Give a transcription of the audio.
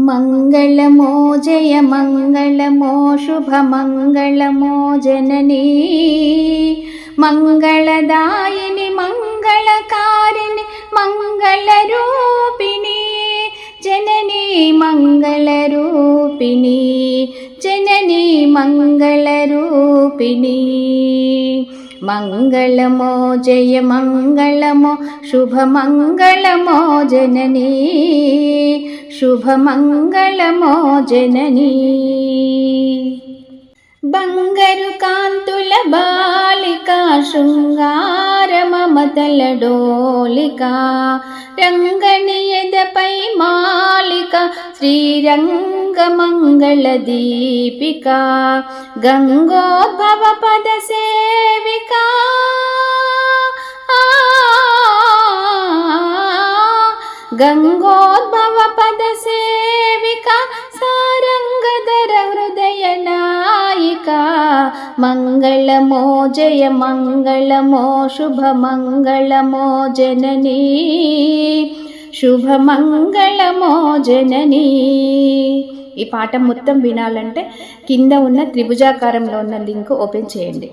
మంగళమో జయ మంగళమో శుభమంగళమో జననీ మంగళదాయిని మంగళకారిణి మంగళరూపిణి జననీ మంగళరూపిణి జననీ మంగళరూపిణి మంగళమో జయ మంగళమో శుభమంగళమో జననీ శుభమంగళమో జననీ బంగారు కాంతుల బాలిక శృంగార మమతల డోలిక రంగని ఎదపై మాలిక శ్రీరంగ మంగళ దీపిక గంగోద్భవ పద సేవిక గంగోద్భవ పద సేవిక సారంగధర హృదయ నాయిక మంగళమో జయ మంగళమో శుభమంగళమో జననీ శుభమంగళమో జననీ. ఈ పాట మొత్తం వినాలంటే కింద ఉన్న త్రిభుజాకారంలో ఉన్న లింక్ ఓపెన్ చేయండి.